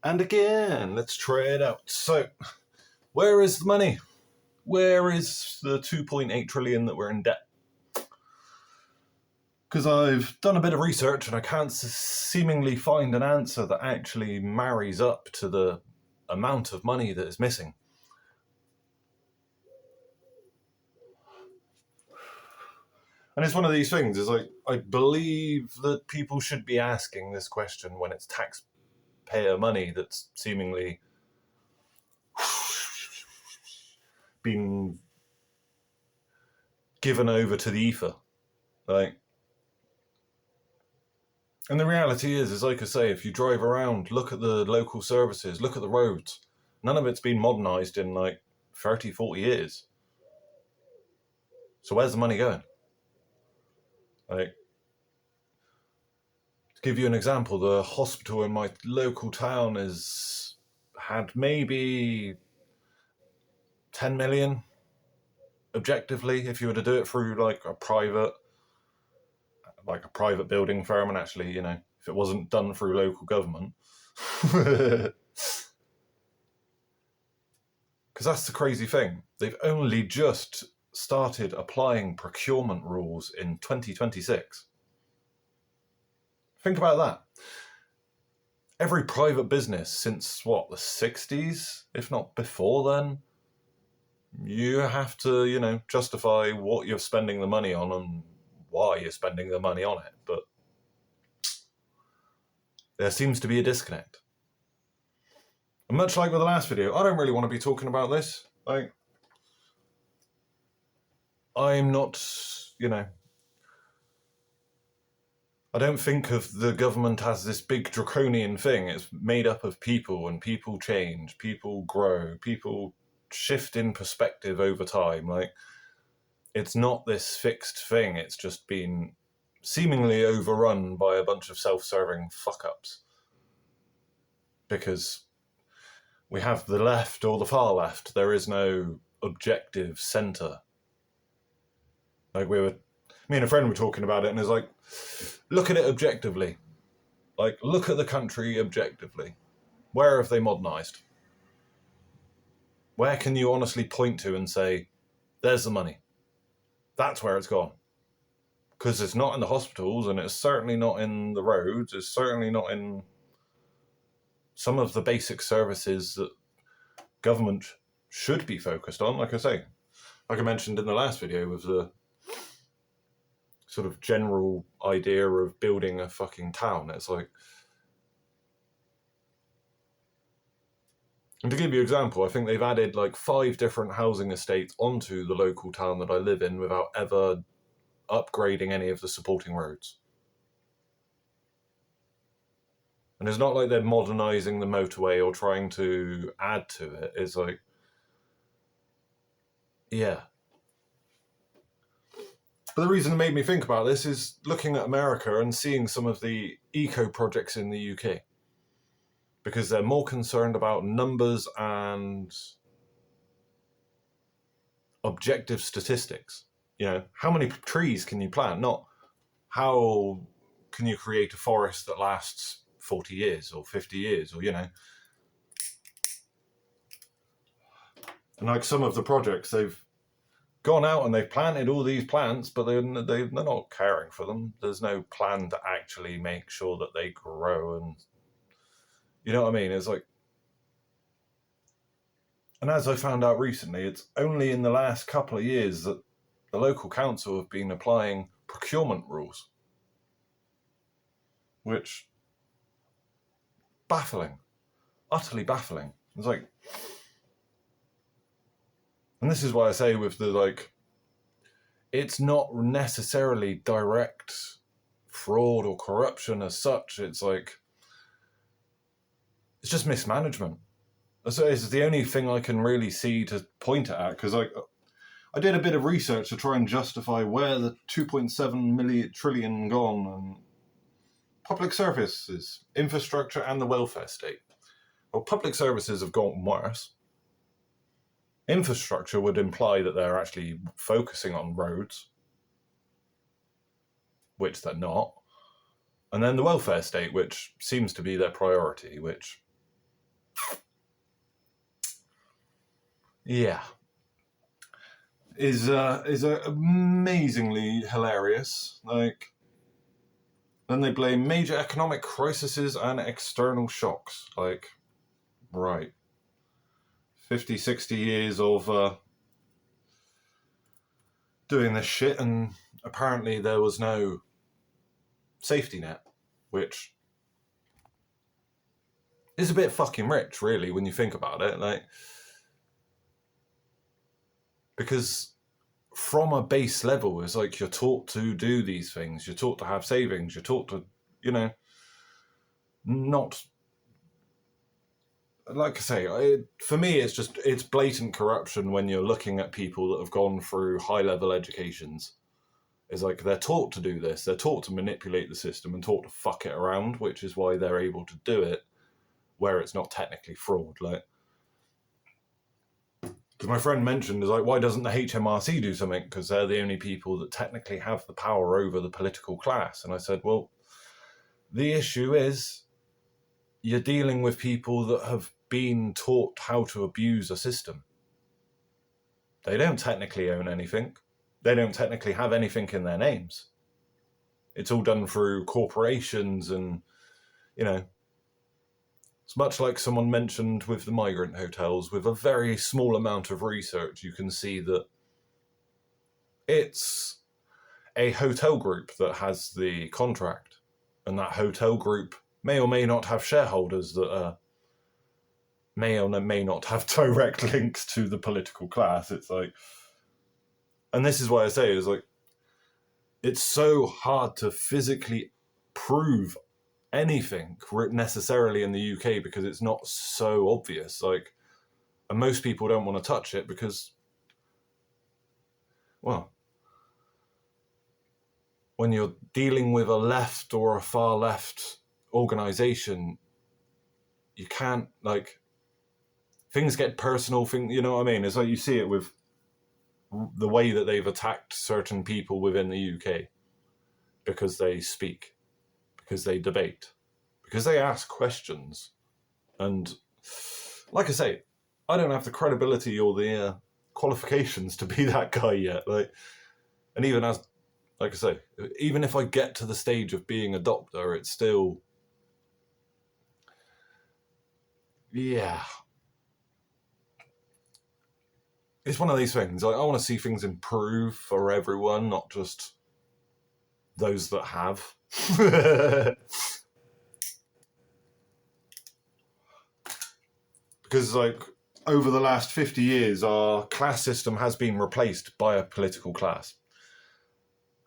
And again, let's try it out. So, where is the money? Where is the 2.8 trillion that we're in debt? Because I've done a bit of research and I can't seemingly find an answer that actually marries up to the amount of money that is missing. And it's one of these things, is like, I believe that people should be asking this question when it's taxpayer money that's seemingly been given over to the ether. Like, and the reality is like I say, if you drive around, look at the local services, look at the roads, none of it's been modernised in like 30, 40 years. So where's the money going? Like, to give you an example, the hospital in my local town had maybe 10 million objectively, if you were to do it through like a private building firm, and actually, you know, if it wasn't done through local government. Because that's the crazy thing. They've only just started applying procurement rules in 2026. Think about that. Every private business since, what, the 60s, if not before then, you have to, you know, justify what you're spending the money on and why you're spending the money on it. But there seems to be a disconnect. And much like with the last video, I don't really want to be talking about this. Like, I'm not, you know, I don't think of the government as this big draconian thing. It's made up of people, and people change, people grow, people shift in perspective over time. Like, it's not this fixed thing. It's just been seemingly overrun by a bunch of self-serving fuck-ups. Because we have the left or the far left. There is no objective centre. Like, me and a friend were talking about it, and it's like, look at it objectively. Like, look at the country objectively. Where have they modernised? Where can you honestly point to and say, there's the money? That's where it's gone. Because it's not in the hospitals, and it's certainly not in the roads. It's certainly not in some of the basic services that government should be focused on. Like I say, like I mentioned in the last video, with the sort of general idea of building a fucking town. It's like, and to give you an example, I think they've added like 5 different housing estates onto the local town that I live in without ever upgrading any of the supporting roads. And it's not like they're modernising the motorway or trying to add to it. It's like, yeah. But the reason it made me think about this is looking at America and seeing some of the eco projects in the UK. Because they're more concerned about numbers and objective statistics. You know, how many trees can you plant? Not how can you create a forest that lasts 40 years or 50 years, or, you know. And like some of the projects, they've gone out and they've planted all these plants, but they're not caring for them. There's no plan to actually make sure that they grow, and you know what I mean? It's like, and as I found out recently, it's only in the last couple of years that the local council have been applying procurement rules, which, baffling, utterly baffling. It's like, and this is why I say with the, like, it's not necessarily direct fraud or corruption as such. It's like, it's just mismanagement. So it's the only thing I can really see to point it at, because I did a bit of research to try and justify where the 2.7 trillion gone, and public services, infrastructure, and the welfare state. Well, public services have gone worse. Infrastructure would imply that they're actually focusing on roads, which they're not. And then the welfare state, which seems to be their priority, which Yeah. Is amazingly hilarious. Like, then they blame major economic crises and external shocks. Like, right. 50, 60 years of doing this shit, and apparently there was no safety net, which is a bit fucking rich, really, when you think about it. Like, because from a base level, it's like you're taught to do these things. You're taught to have savings. You're taught to, not, like I say, for me, it's blatant corruption when you're looking at people that have gone through high-level educations. It's like they're taught to do this. They're taught to manipulate the system and taught to fuck it around, which is why they're able to do it where it's not technically fraud. Like, because my friend mentioned, is like, why doesn't the HMRC do something? Because they're the only people that technically have the power over the political class. And I said, well, the issue is you're dealing with people that have been taught how to abuse a system. They don't technically own anything. They don't technically have anything in their names. It's all done through corporations and, it's much like someone mentioned with the migrant hotels. With a very small amount of research, you can see that it's a hotel group that has the contract. And that hotel group may or may not have shareholders that may or may not have direct links to the political class. It's like, and this is why I say it's like, it's so hard to physically prove anything necessarily in the UK because it's not so obvious. Like, and most people don't want to touch it because, well, when you're dealing with a left or a far left organization, you can't, like, things get personal. You know what I mean? It's like you see it with the way that they've attacked certain people within the UK because they speak, because they debate, because they ask questions. And like I say, I don't have the credibility or the qualifications to be that guy yet. Like, and even as, like I say, even if I get to the stage of being a doctor, it's still, yeah. It's one of these things. I want to see things improve for everyone, not just those that have. Because, like, over the last 50 years, our class system has been replaced by a political class.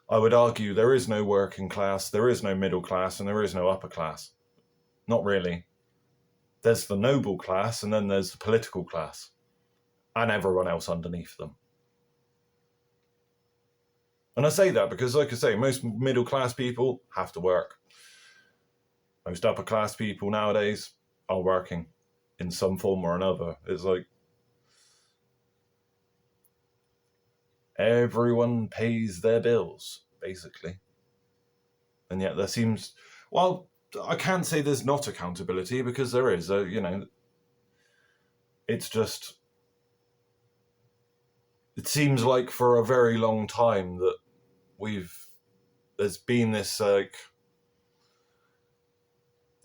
I would argue there is no working class, there is no middle class, and there is no upper class. Not really. There's the noble class, and then there's the political class, and everyone else underneath them. And I say that because, like I say, most middle class people have to work. Most upper class people nowadays are working in some form or another. It's like everyone pays their bills, basically. And yet there seems, well, I can't say there's not accountability because there is. It's just, it seems like for a very long time that there's been this, like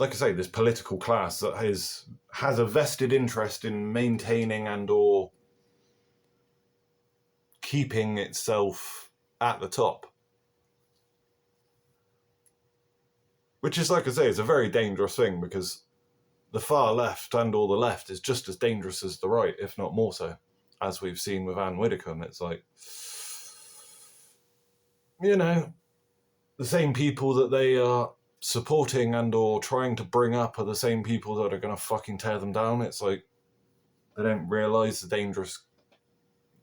I say, this political class that has a vested interest in maintaining and or keeping itself at the top. Which is, like I say, it's a very dangerous thing because the far left and or the left is just as dangerous as the right, if not more so, as we've seen with Anne Widdecombe. It's like, the same people that they are supporting and or trying to bring up are the same people that are going to fucking tear them down. It's like they don't realise the dangerous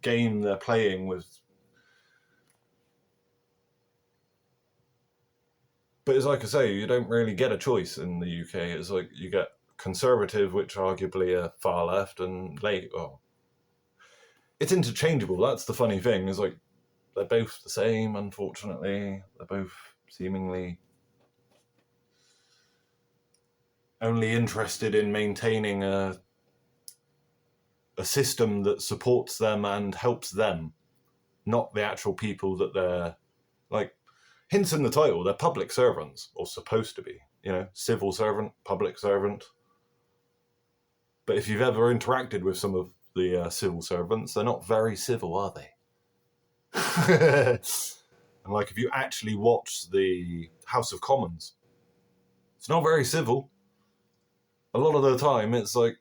game they're playing with. But it's like I say, you don't really get a choice in the UK. It's like you get Conservative, which arguably are far left, and it's interchangeable. That's the funny thing. Is like they're both the same. Unfortunately, they're both seemingly only interested in maintaining a system that supports them and helps them, not the actual people that they're, like, hints in the title, they're public servants, or supposed to be, civil servant, public servant. But if you've ever interacted with some of the civil servants, they're not very civil, are they? And like, if you actually watch the House of Commons, it's not very civil. A lot of the time, it's like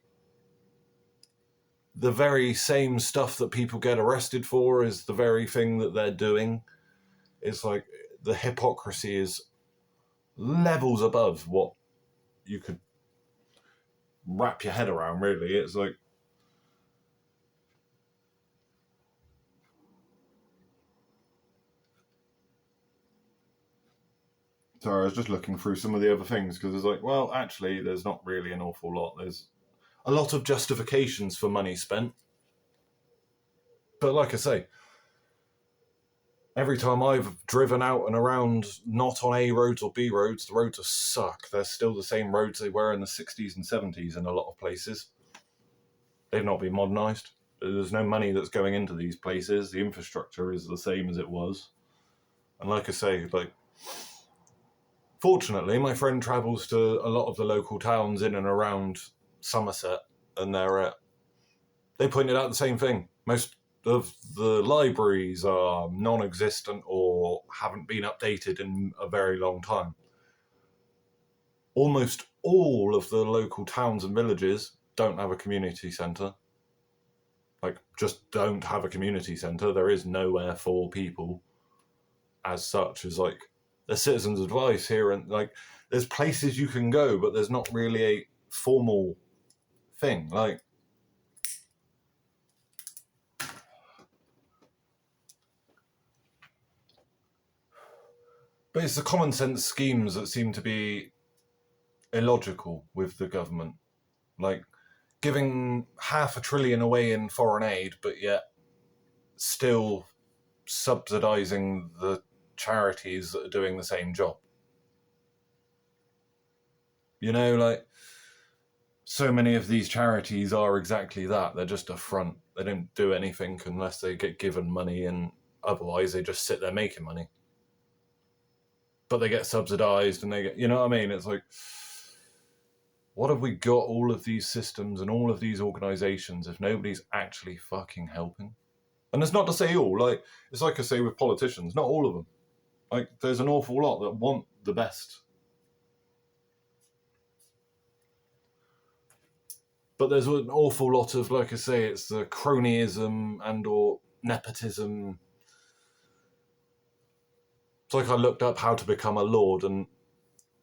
the very same stuff that people get arrested for is the very thing that they're doing. It's like the hypocrisy is levels above what you could wrap your head around, really. It's like, sorry, I was just looking through some of the other things, because it's like, well, actually, there's not really an awful lot. There's a lot of justifications for money spent. But like I say, every time I've driven out and around, not on A roads or B roads, the roads suck. They're still the same roads they were in the 60s and 70s in a lot of places. They've not been modernised. There's no money that's going into these places. The infrastructure is the same as it was. And like I say, like, fortunately, my friend travels to a lot of the local towns in and around Somerset, and they pointed out the same thing. Most of the libraries are non-existent or haven't been updated in a very long time. Almost all of the local towns and villages don't have a community centre. Like, just don't have a community centre. There is nowhere for people as such as, like, the citizens' advice here, and like, there's places you can go, but there's not really a formal thing. Like, but it's the common sense schemes that seem to be illogical with the government. Like, giving $500 billion away in foreign aid, but yet still subsidising the charities that are doing the same job. Like, so many of these charities are exactly that. They're just a front. They don't do anything unless they get given money, and otherwise they just sit there making money. But they get subsidised, and they get, what I mean? It's like, what have we got all of these systems and all of these organisations if nobody's actually fucking helping? And it's not to say all, like, it's like I say with politicians, not all of them. Like, there's an awful lot that want the best. But there's an awful lot of, like I say, it's the cronyism and or nepotism. It's like I looked up how to become a lord, and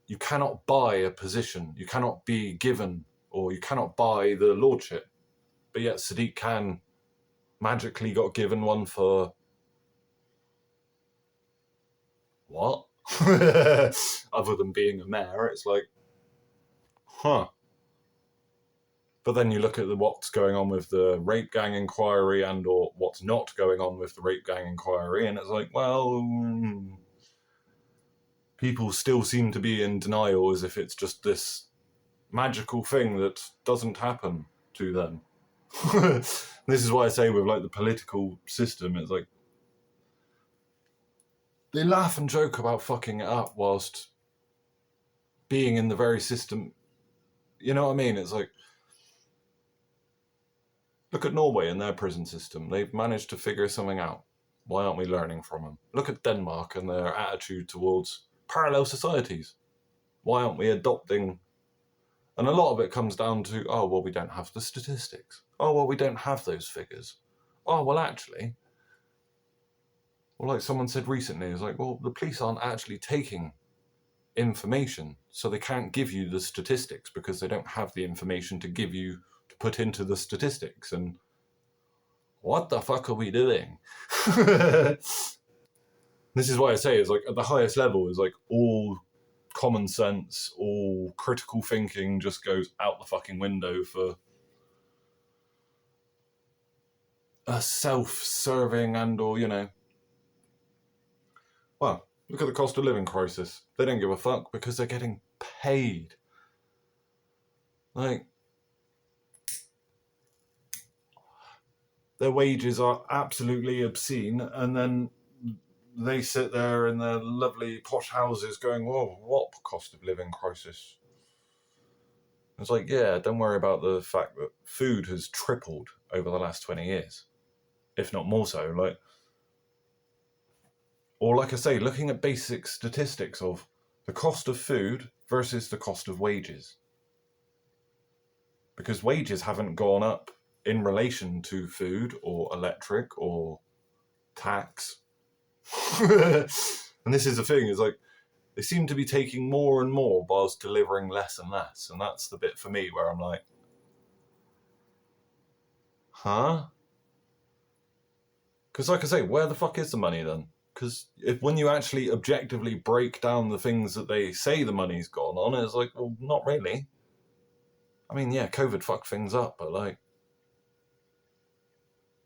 you cannot buy a position. You cannot be given, or you cannot buy the lordship. But yet Sadiq Khan magically got given one for what? Other than being a mayor, it's like, huh. But then you look at what's going on with the rape gang inquiry and or what's not going on with the rape gang inquiry, and it's like, well, people still seem to be in denial as if it's just this magical thing that doesn't happen to them. This is why I say with, like, the political system, it's like, they laugh and joke about fucking it up whilst being in the very system. You know what I mean? It's like, look at Norway and their prison system. They've managed to figure something out. Why aren't we learning from them? Look at Denmark and their attitude towards parallel societies. Why aren't we adopting? And a lot of it comes down to, oh, well, we don't have the statistics. Oh, well, we don't have those figures. Oh, well, actually, well, like someone said recently, it's like, well, the police aren't actually taking information, so they can't give you the statistics because they don't have the information to give you, to put into the statistics. And what the fuck are we doing? This is why I say, is like, at the highest level is like all common sense, all critical thinking just goes out the fucking window for a self-serving and or, well, look at the cost of living crisis. They don't give a fuck because they're getting paid. Like, their wages are absolutely obscene, and then they sit there in their lovely posh houses going, whoa, what cost of living crisis? It's like, yeah, don't worry about the fact that food has tripled over the last 20 years, if not more so. Like, or like I say, looking at basic statistics of the cost of food versus the cost of wages. Because wages haven't gone up in relation to food or electric or tax. And this is the thing, is like, they seem to be taking more and more whilst delivering less and less. And that's the bit for me where I'm like, huh? Because like I say, where the fuck is the money then? Because when you actually objectively break down the things that they say the money's gone on, it's like, well, not really. I mean, yeah, COVID fucked things up, but like,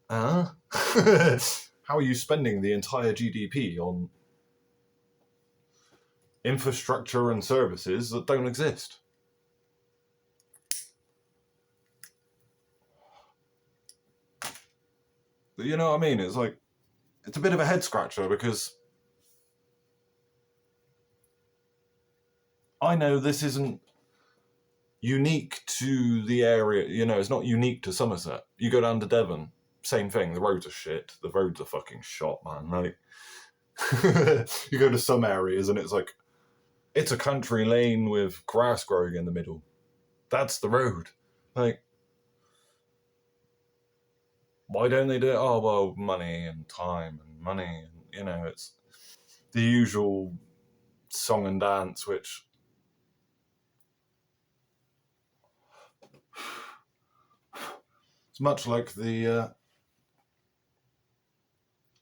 how are you spending the entire GDP on infrastructure and services that don't exist? You know what I mean? It's like, it's a bit of a head scratcher, because I know this isn't unique to the area, you know, it's not unique to Somerset. You go down to Devon, same thing, the roads are shit. The roads are fucking shot, man. Like, you go to some areas and it's like, it's a country lane with grass growing in the middle. That's the road. Like, why don't they do it? Oh, well, money and time and money. And, you know, it's the usual song and dance, which it's much like the,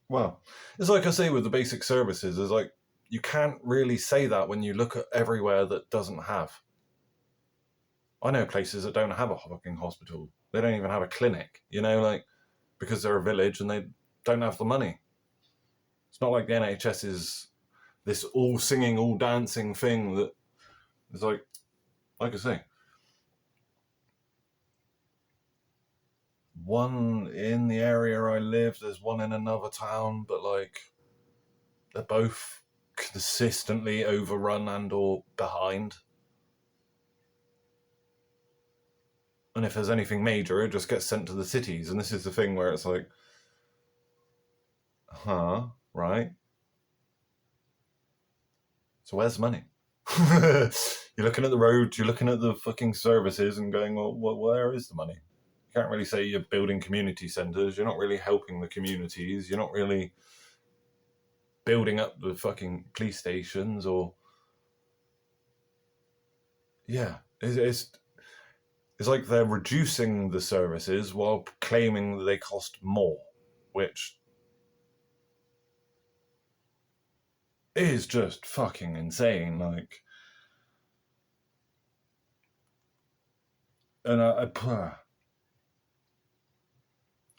well, it's like I say with the basic services, is like, you can't really say that when you look at everywhere that doesn't have. I know places that don't have a fucking hospital. They don't even have a clinic, you know, like, because they're a village and they don't have the money. It's not like the NHS is this all singing, all dancing thing that is like I say, one in the area I live, there's one in another town, but like, they're both consistently overrun and or behind. And if there's anything major, it just gets sent to the cities. And this is the thing where it's like, right? So where's the money? You're looking at the roads, you're looking at the fucking services and going, well, where is the money? You can't really say you're building community centres. You're not really helping the communities. You're not really building up the fucking police stations or... Yeah, it's like they're reducing the services while claiming that they cost more, which is just fucking insane. Like, and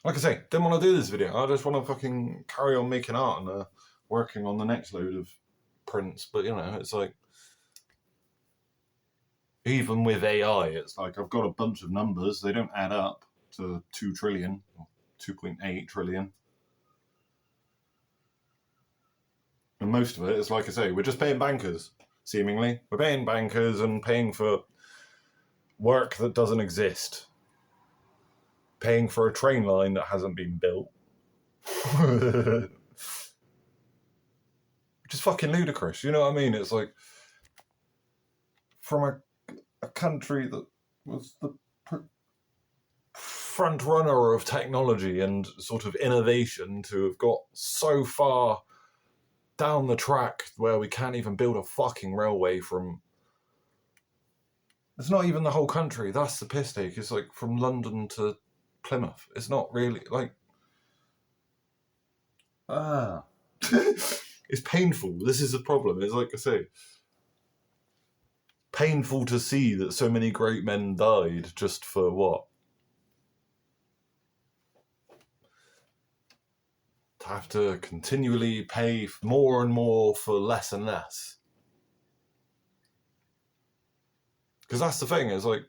like I say, didn't want to do this video. I just want to fucking carry on making art and working on the next load of prints. But, you know, it's like, even with AI, it's like, I've got a bunch of numbers. They don't add up to 2 trillion or 2.8 trillion. And most of it is, like I say, we're just paying bankers, seemingly. We're paying bankers and paying for work that doesn't exist. Paying for a train line that hasn't been built. Which is fucking ludicrous, you know what I mean? It's like, from a country that was the front runner of technology and sort of innovation, to have got so far down the track where we can't even build a fucking railway from... It's not even the whole country, that's the piss take. It's like from London to Plymouth. It's not really, like... It's painful. This is the problem. It's like I say, painful to see that so many great men died just for what? To have to continually pay more and more for less and less. Because that's the thing, it's like,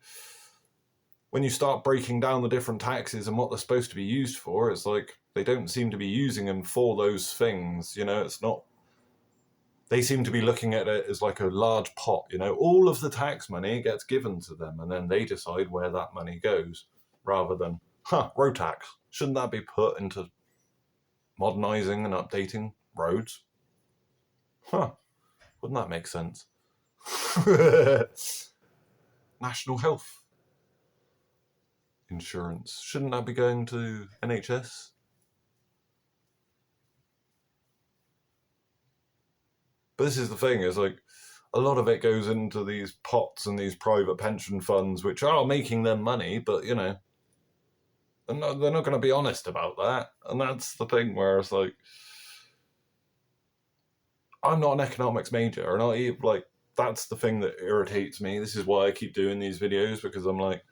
when you start breaking down the different taxes and what they're supposed to be used for, it's like they don't seem to be using them for those things. You know, it's not. They seem to be looking at it as like a large pot. You know, all of the tax money gets given to them, and then they decide where that money goes, rather than, road tax. Shouldn't that be put into modernising and updating roads? Wouldn't that make sense? National health insurance. Shouldn't that be going to NHS? But this is the thing, is like a lot of it goes into these pots and these private pension funds, which are making them money, but you know, they're not going to be honest about that. And that's the thing where it's like, I'm not an economics major, and that's the thing that irritates me. This is why I keep doing these videos, because I'm like,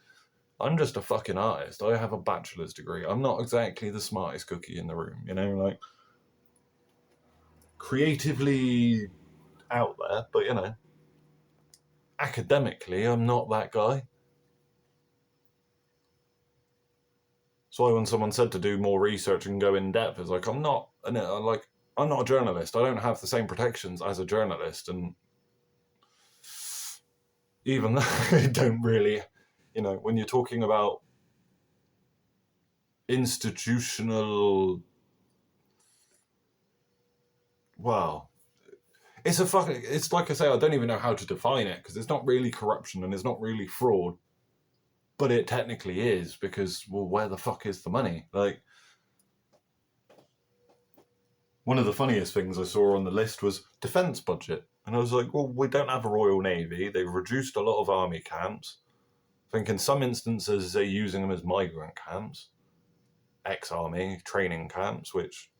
I'm just a fucking artist. I have a bachelor's degree. I'm not exactly the smartest cookie in the room, you know, like creatively out there, but you know, academically, I'm not that guy. So when someone said to do more research and go in depth, it's like, I'm not a journalist. I don't have the same protections as a journalist, and even though I don't really, you know, when you're talking about institutional, well, it's like I say, I don't even know how to define it, because it's not really corruption and it's not really fraud, but it technically is, because, well, where the fuck is the money? Like, one of the funniest things I saw on the list was defence budget. And I was like, well, we don't have a Royal Navy. They've reduced a lot of army camps. I think in some instances they're using them as migrant camps. Ex-army training camps, which,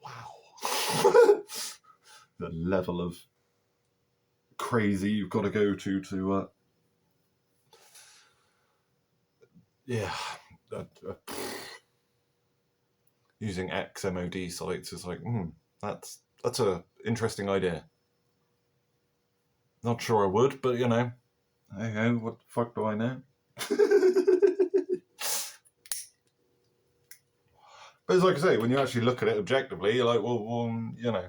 wow. The level of crazy you've got to go to yeah. Using ex-MOD sites is like, that's a interesting idea. Not sure I would, but you know, hey, what the fuck do I know? But it's like I say, when you actually look at it objectively, you're like, well, you know,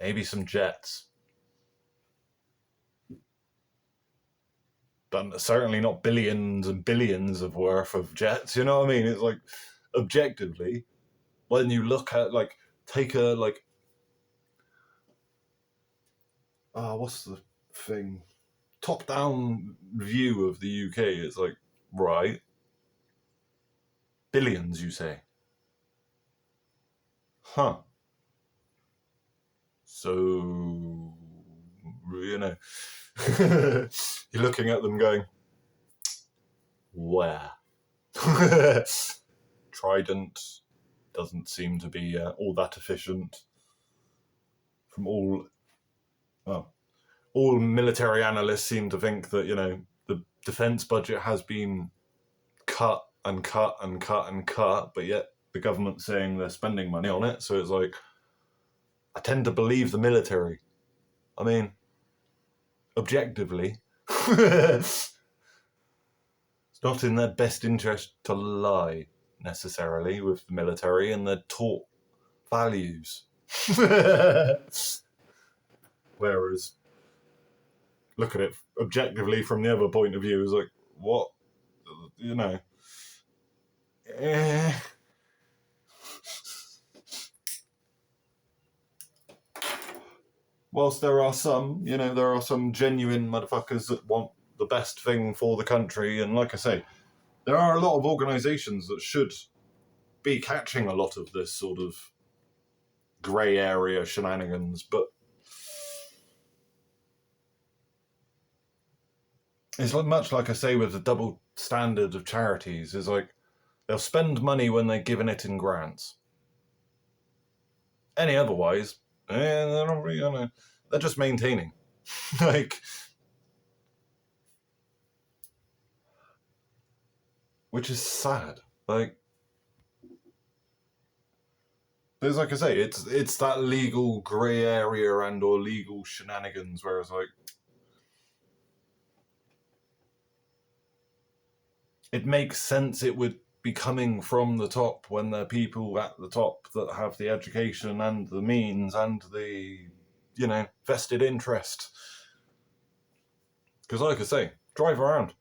maybe some jets. But certainly not billions and billions of worth of jets, you know what I mean? It's like, objectively, when you look at, like, take a, like, what's the thing? Top-down view of the UK, it's like, right, billions, you say? Huh. So, you know, you're looking at them going, where? Trident doesn't seem to be all that efficient. From all military analysts seem to think that, you know, the defence budget has been cut and cut and cut and cut, but yet the government's saying they're spending money on it. So it's like, I tend to believe the military. I mean, objectively, it's not in their best interest to lie, necessarily, with the military, and they're taught values. Whereas, look at it objectively from the other point of view, is like, what? You know. Whilst there are some, you know, there are some genuine motherfuckers that want the best thing for the country, and like I say, there are a lot of organisations that should be catching a lot of this sort of grey area shenanigans, but it's much like I say with the double standard of charities, is like, they'll spend money when they're given it in grants. Any otherwise, they're not really, you know, they're just maintaining. Like, which is sad. Like, there's, like I say, it's that legal grey area and or legal shenanigans where it's like, it makes sense it would be coming from the top when there are people at the top that have the education and the means and the, vested interest. Because like I say, drive around.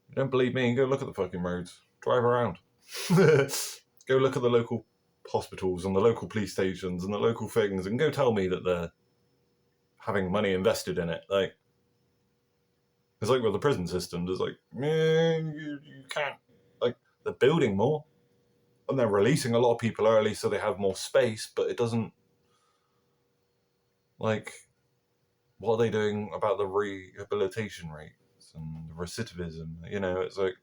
You don't believe me? Go look at the fucking roads. Drive around. Go look at the local hospitals and the local police stations and the local things, and go tell me that they're having money invested in it. Like, it's like with the prison systems. It's like, you can't. Like, they're building more, and they're releasing a lot of people early so they have more space, but it doesn't. Like, what are they doing about the rehabilitation rates and the recidivism? It's like,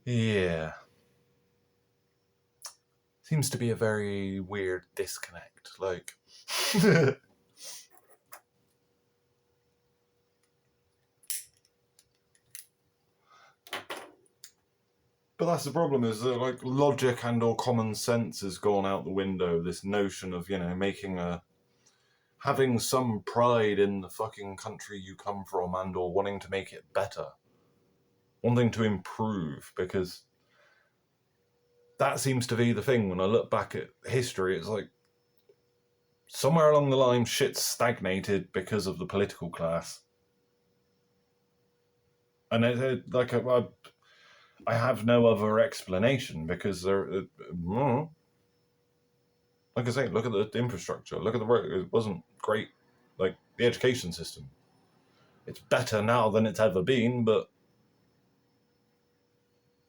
yeah. Seems to be a very weird disconnect. Like, but that's the problem, is that, like, logic and or common sense has gone out the window. This notion of, having some pride in the fucking country you come from and or wanting to make it better. Wanting to improve, because that seems to be the thing. When I look back at history, it's like somewhere along the line shit's stagnated because of the political class. And I have no other explanation, because like I say, look at the infrastructure, look at the road. It wasn't great. Like, the education system, it's better now than it's ever been, but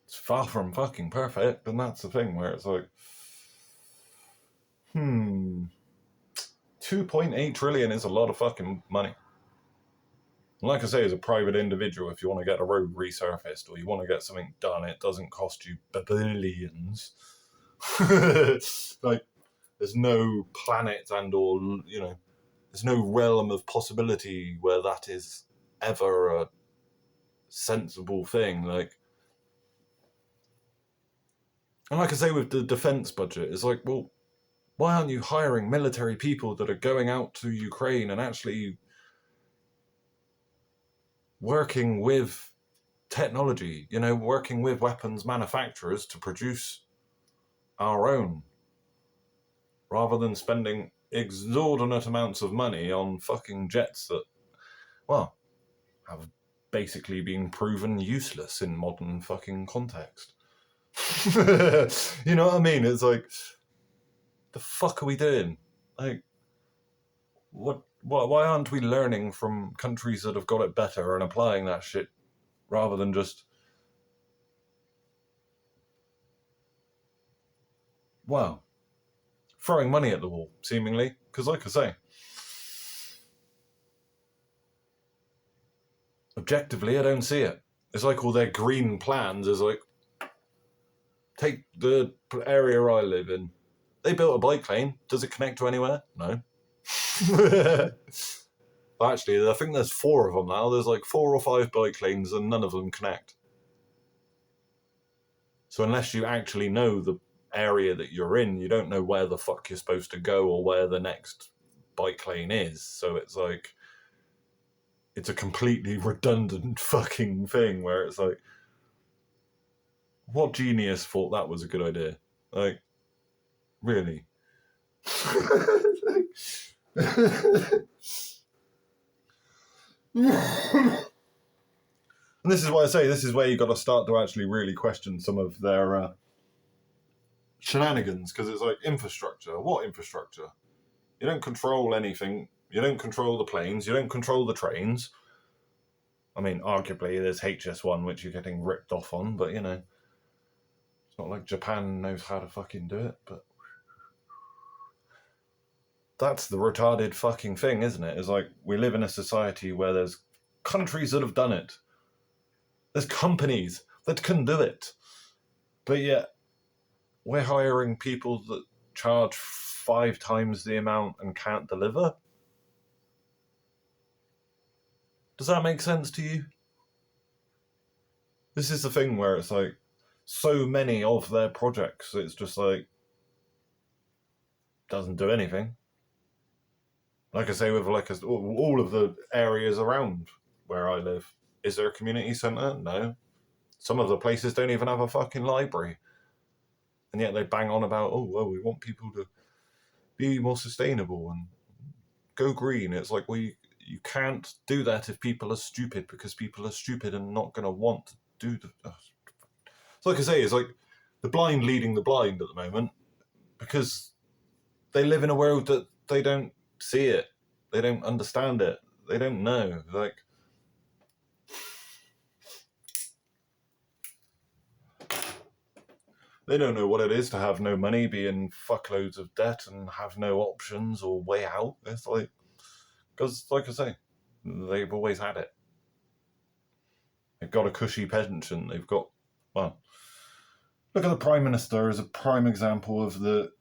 it's far from fucking perfect. And that's the thing, where it's like, 2.8 trillion is a lot of fucking money. Like I say, as a private individual, if you want to get a road resurfaced or you want to get something done, it doesn't cost you billions. Like, there's no planet and or, there's no realm of possibility where that is ever a sensible thing. Like, and like I say, with the defense budget, it's like, well, why aren't you hiring military people that are going out to Ukraine and actually working with technology, working with weapons manufacturers to produce our own, rather than spending exorbitant amounts of money on fucking jets that, well, have basically been proven useless in modern fucking context. You know what I mean? It's like, the fuck are we doing? Like, why aren't we learning from countries that have got it better and applying that shit, rather than just, well, throwing money at the wall, seemingly? Because like I say, objectively, I don't see it. It's like all their green plans is like, take the area I live in. They built a bike lane. Does it connect to anywhere? No. Actually, I think there's 4 of them now. There's like 4 or 5 bike lanes and none of them connect. So unless you actually know the area that you're in, you don't know where the fuck you're supposed to go or where the next bike lane is. So it's like, it's a completely redundant fucking thing, where it's like, what genius thought that was a good idea? Like, really? And this is why I say, this is where you've got to start to actually really question some of their shenanigans, because it's like, infrastructure. What infrastructure? You don't control anything. You don't control the planes. You don't control the trains. I mean, arguably, there's HS1, which you're getting ripped off on, but, it's not like Japan knows how to fucking do it, but that's the retarded fucking thing, isn't it? It's like, we live in a society where there's countries that have done it. There's companies that can do it. But yet, we're hiring people that charge 5 times the amount and can't deliver? Does that make sense to you? This is the thing where it's like, so many of their projects, it's just like, doesn't do anything. Like I say, with like all of the areas around where I live. Is there a community centre? No. Some of the places don't even have a fucking library. And yet they bang on about, oh, well, we want people to be more sustainable and go green. It's like, well, you can't do that if people are stupid, because people are stupid and not going to want to do the... So like I say, it's like the blind leading the blind at the moment, because they live in a world that they don't see it. They don't understand it. They don't know. Like, they don't know what it is to have no money, be in fuckloads of debt and have no options or way out. It's like, because, like I say, they've always had it. They've got a cushy pension. They've got, well, look at the Prime Minister as a prime example of the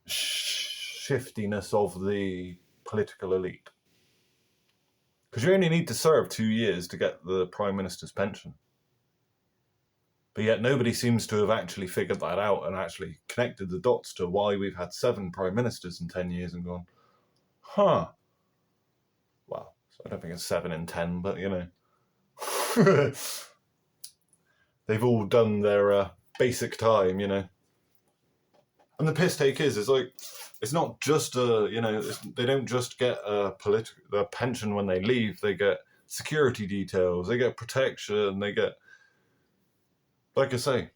shiftiness of the political elite. Because you only need to serve 2 years to get the Prime Minister's pension. But yet nobody seems to have actually figured that out and actually connected the dots to why we've had 7 Prime Ministers in 10 years and gone, huh. Well, I don't think it's 7 in 10, but, you know. They've all done their basic time, you know. And the piss take is like, it's not just they don't just get a pension when they leave. They get security details, they get protection, they get, like I say,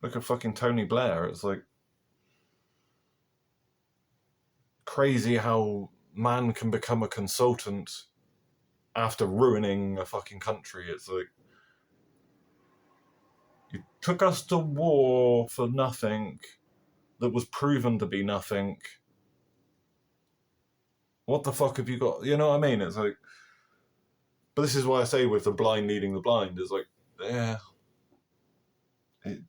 look at fucking Tony Blair. It's like crazy how man can become a consultant after ruining a fucking country. It's like, you took us to war for nothing that was proven to be nothing. What the fuck have you got? You know what I mean? It's like, but this is why I say with the blind leading the blind, it's like, yeah. And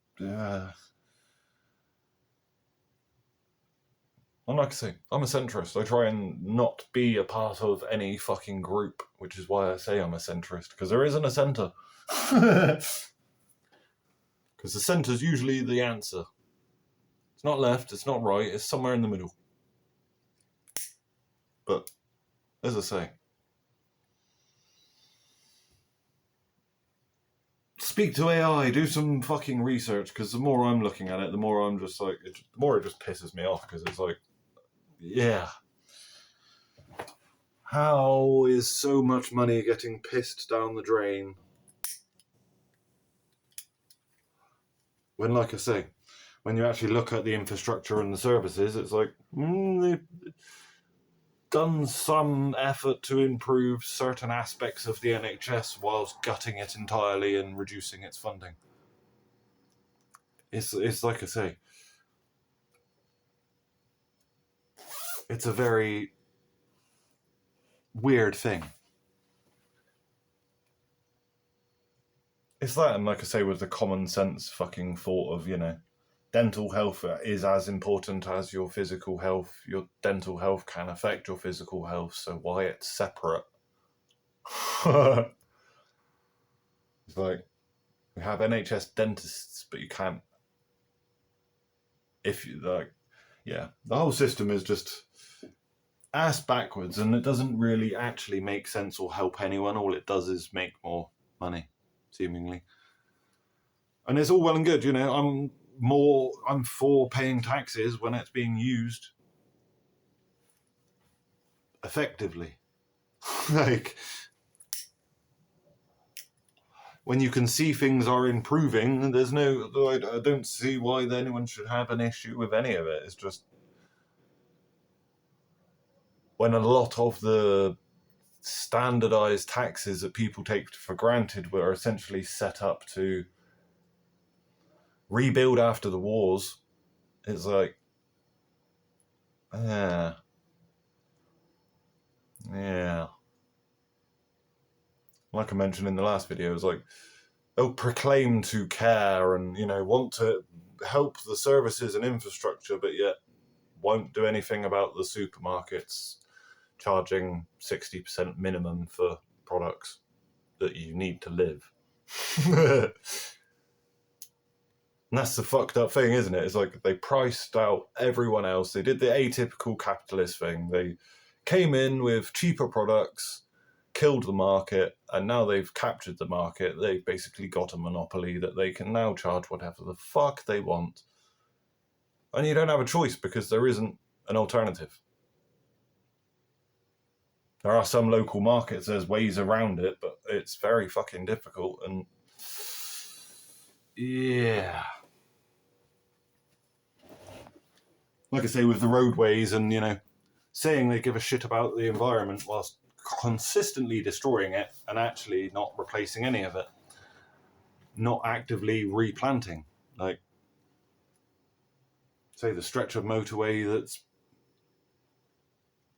like I say, I'm a centrist. I try and not be a part of any fucking group, which is why I say I'm a centrist, because there isn't a centre. Because the centre's usually the answer. It's not left, it's not right, it's somewhere in the middle. But, as I say, speak to AI, do some fucking research, because the more I'm looking at it, the more I'm just like, the more it just pisses me off, because it's like, yeah. How is so much money getting pissed down the drain? When, like I say, when you actually look at the infrastructure and the services, it's like, they've done some effort to improve certain aspects of the NHS whilst gutting it entirely and reducing its funding. It's like I say, it's a very weird thing. It's that, and like I say, with the common sense fucking thought of, you know, dental health is as important as your physical health. Your dental health can affect your physical health, so why it's separate? It's like, we have NHS dentists, but you can't, if you like, yeah, the whole system is just ass backwards, and it doesn't really actually make sense or help anyone. All it does is make more money, seemingly. And it's all well and good, you know, I'm for paying taxes when it's being used effectively. Like, when you can see things are improving, I don't see why anyone should have an issue with any of it. It's just, when a lot of the standardized taxes that people take for granted were essentially set up to rebuild after the wars, it's like, yeah. Like I mentioned in the last video, it's like, they'll proclaim to care and, you know, want to help the services and infrastructure, but yet won't do anything about the supermarkets charging 60% minimum for products that you need to live. And that's the fucked up thing, isn't it? It's like, they priced out everyone else. They did the atypical capitalist thing. They came in with cheaper products, killed the market, and now they've captured the market. They've basically got a monopoly that they can now charge whatever the fuck they want. And you don't have a choice because there isn't an alternative. There are some local markets, there's ways around it, but it's very fucking difficult. And yeah. Like I say, with the roadways and, saying they give a shit about the environment whilst consistently destroying it and actually not replacing any of it. Not actively replanting. Like, say the stretch of motorway that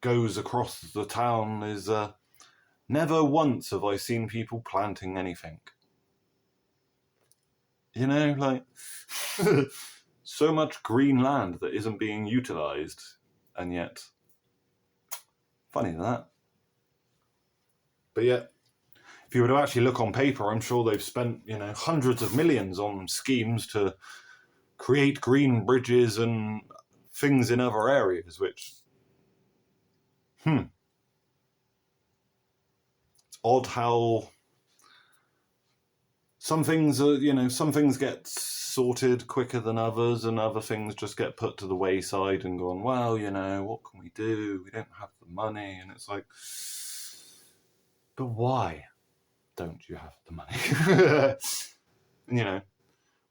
goes across the town is never once have I seen people planting anything. So much green land that isn't being utilised, and yet, funny that. But yet, if you were to actually look on paper, I'm sure they've spent, hundreds of millions on schemes to create green bridges and things in other areas, which, it's odd how some things are, some things get sorted quicker than others, and other things just get put to the wayside and gone, well, what can we do? We don't have the money. And it's like, but why don't you have the money?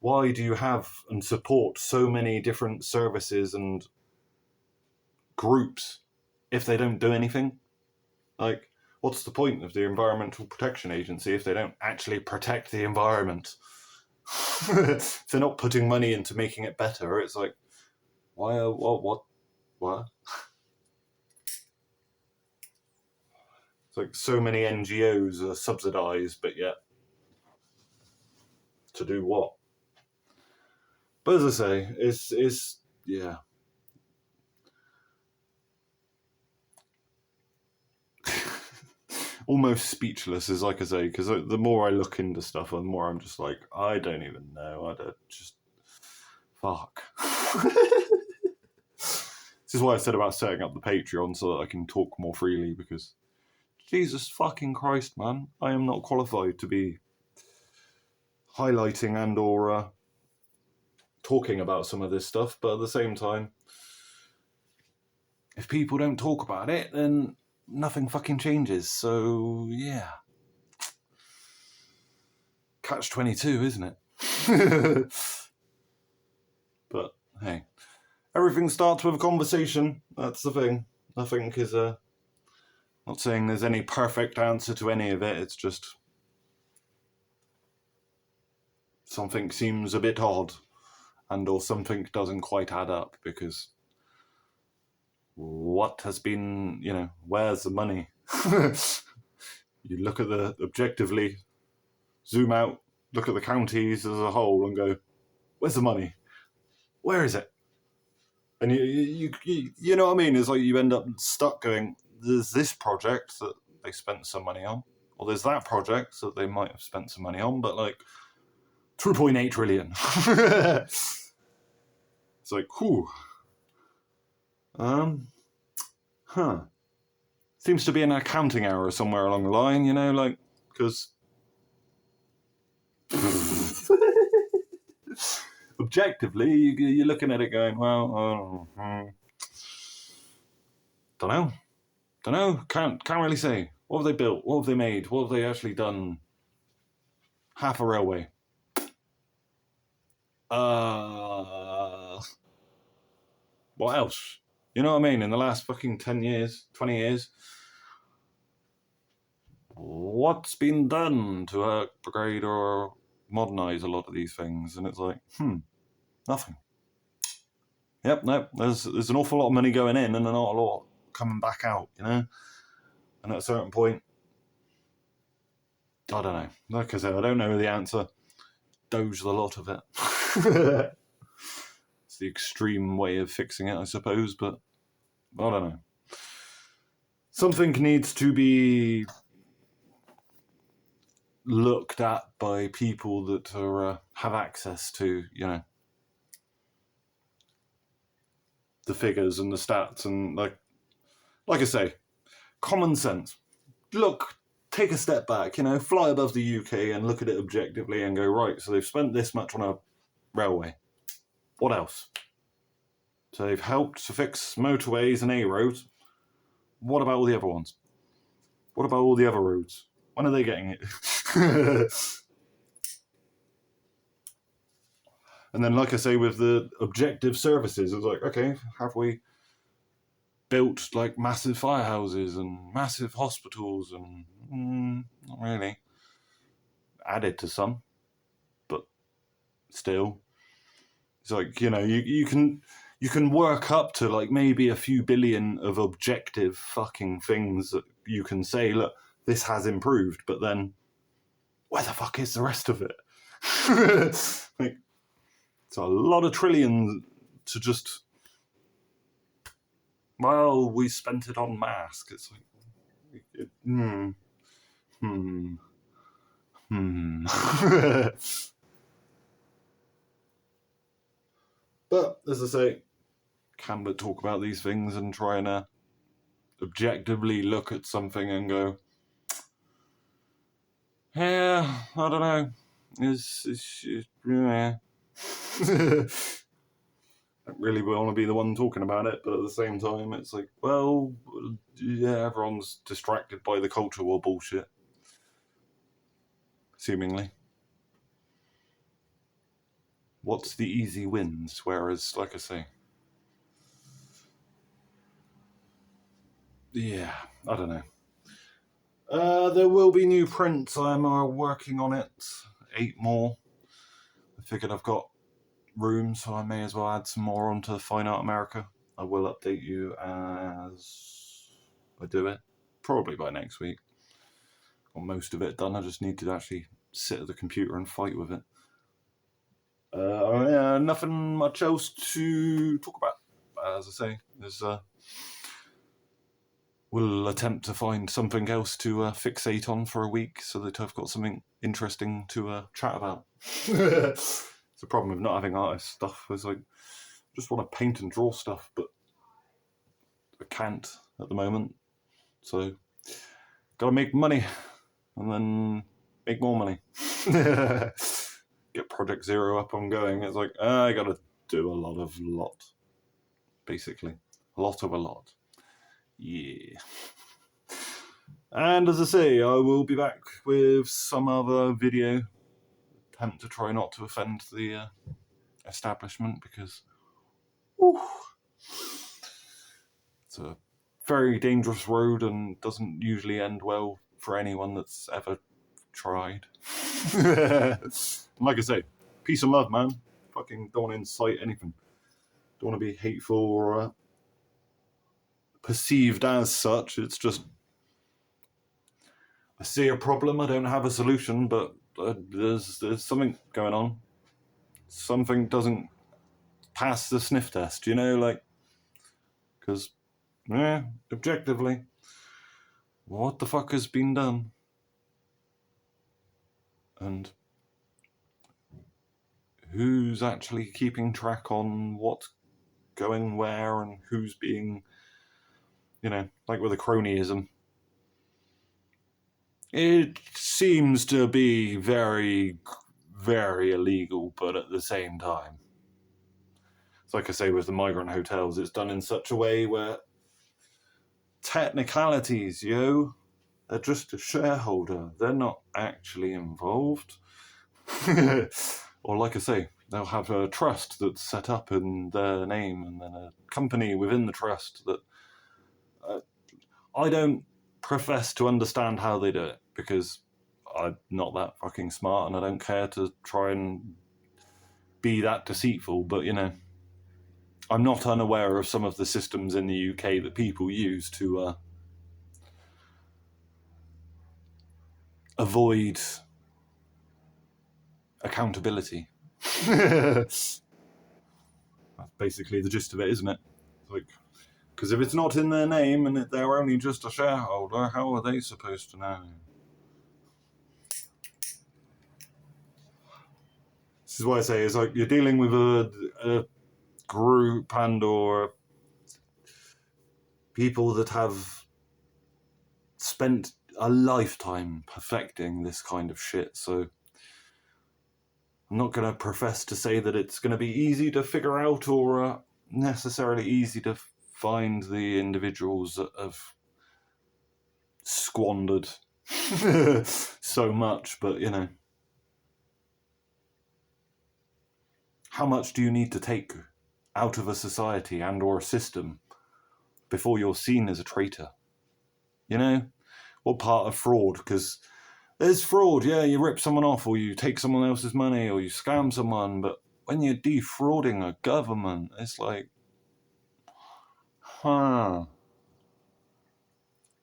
Why do you have and support so many different services and groups if they don't do anything? Like, what's the point of the Environmental Protection Agency if they don't actually protect the environment? If they're not putting money into making it better, it's like, why? What? It's like so many NGOs are subsidised, but yet to do what? But as I say, it's yeah. Almost speechless, as like I say, because the more I look into stuff, the more I'm just like, I don't even know. I don't just fuck. This is why I said about setting up the Patreon so that I can talk more freely, because Jesus fucking Christ, man, I am not qualified to be highlighting and or talking about some of this stuff, but at the same time, if people don't talk about it, then nothing fucking changes. So yeah, catch-22, isn't it? But hey, everything starts with a conversation. That's the thing. Nothing is not saying there's any perfect answer to any of it. It's just something seems a bit odd, and or something doesn't quite add up, because what has been, where's the money? You look at objectively, zoom out, look at the counties as a whole and go, where's the money? Where is it? And you know what I mean? It's like you end up stuck going, there's this project that they spent some money on, or there's that project that they might have spent some money on, but like 2.8 trillion. It's like, whew. Seems to be an accounting error somewhere along the line, because objectively, you're looking at it going, well, don't know, can't really say. What have they built? What have they made? What have they actually done? Half a railway. What else? You know what I mean? In the last fucking 10 years, 20 years, what's been done to upgrade or modernise a lot of these things? And it's like, nothing. Yep, no, there's an awful lot of money going in and not a lot coming back out, And at a certain point, I don't know. Like I said, I don't know the answer. Doge the lot of it. It's the extreme way of fixing it, I suppose, but I don't know. Something needs to be looked at by people that are have access to, the figures and the stats, and like I say, common sense. Look take a step back, fly above the UK and look at it objectively and go, right, so they've spent this much on a railway. What else? So they've helped to fix motorways and A roads. What about all the other ones? What about all the other roads? When are they getting it? And then, like I say, with the objective services, it's like, okay, have we built like massive firehouses and massive hospitals and not really. Added to some, but still. It's like, you can work up to like maybe a few billion of objective fucking things that you can say, look, this has improved, but then where the fuck is the rest of it? Like, it's a lot of trillions to just, well, we spent it on masks. It's like, But, as I say, can but talk about these things and try and objectively look at something and go, yeah, I don't know. Yeah. I don't really want to be the one talking about it, but at the same time, it's like, well, yeah, everyone's distracted by the culture war bullshit. Seemingly. What's the easy wins? Whereas, like I say, yeah, I don't know. There will be new prints. I'm working on it. 8 more. I figured I've got room, so I may as well add some more onto Fine Art America. I will update you as I do it, probably by next week. Got most of it done. I just need to actually sit at the computer and fight with it. Nothing much else to talk about. As I say, we'll attempt to find something else to fixate on for a week so that I've got something interesting to chat about. It's the problem with not having artist stuff. It's like, I just want to paint and draw stuff, but I can't at the moment. So, gotta make money and then make more money. Get Project Zero up and going. It's like, I gotta do a lot. Basically. A lot. Yeah. And as I say, I will be back with some other video. Attempt to try not to offend the establishment because it's a very dangerous road and doesn't usually end well for anyone that's ever tried. Like I say, peace and love, man. Fucking don't want to incite anything. Don't want to be hateful or perceived as such. It's just, I see a problem, I don't have a solution, but there's something going on. Something doesn't pass the sniff test, because, objectively, what the fuck has been done? And who's actually keeping track on what's going where and who's being, like with the cronyism. It seems to be very, very illegal, but at the same time, it's like I say with the migrant hotels, it's done in such a way where technicalities, they're just a shareholder. They're not actually involved. Or like I say, they'll have a trust that's set up in their name and then a company within the trust that I don't profess to understand how they do it because I'm not that fucking smart and I don't care to try and be that deceitful, but I'm not unaware of some of the systems in the UK that people use to avoid accountability. That's basically the gist of it, isn't it? Because if it's not in their name and they're only just a shareholder, how are they supposed to know? This is why I say it's like you're dealing with a group and or people that have spent a lifetime perfecting this kind of shit, so I'm not going to profess to say that it's going to be easy to figure out or necessarily easy to find the individuals that have squandered so much, but you know, how much do you need to take out of a society and or a system before you're seen as a traitor? You know, what part of fraud? Because there's fraud, yeah, you rip someone off or you take someone else's money or you scam someone, but when you're defrauding a government, it's like,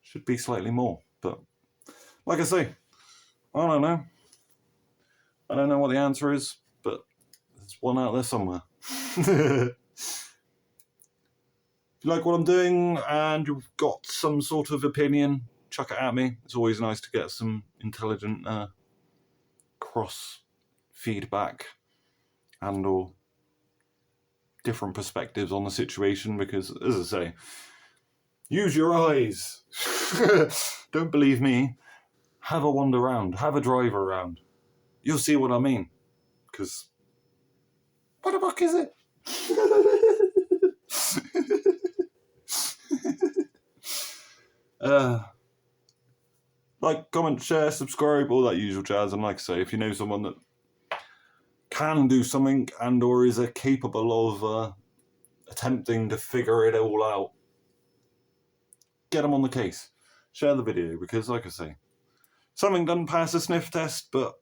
should be slightly more. But like I say, I don't know. I don't know what the answer is, but there's one out there somewhere. If you like what I'm doing and you've got some sort of opinion, chuck it at me. It's always nice to get some intelligent cross feedback and or different perspectives on the situation, because as I say, use your eyes. Don't believe me. Have a wander around, have a drive around. You'll see what I mean. Because what the fuck is it? Like, comment, share, subscribe, all that usual jazz. And like I say, if you know someone that can do something and or is capable of attempting to figure it all out, get them on the case. Share the video, because like I say, something doesn't pass a sniff test, but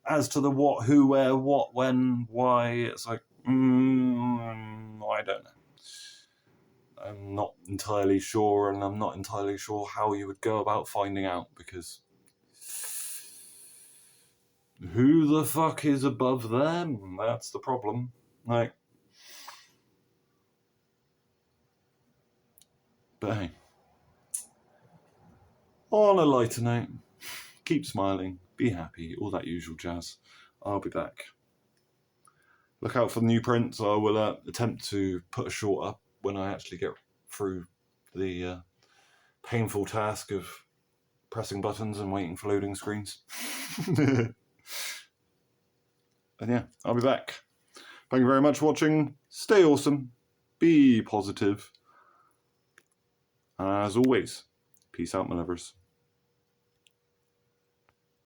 as to the what, who, where, what, when, why, it's like, I don't know. I'm not entirely sure, and I'm not entirely sure how you would go about finding out, because who the fuck is above them? That's the problem. Like, but hey, on a lighter note, keep smiling, be happy, all that usual jazz. I'll be back. Look out for the new prints. I will attempt to put a short up when I actually get through the painful task of pressing buttons and waiting for loading screens. And yeah, I'll be back. Thank you very much for watching. Stay awesome. Be positive. As always, peace out, my lovers.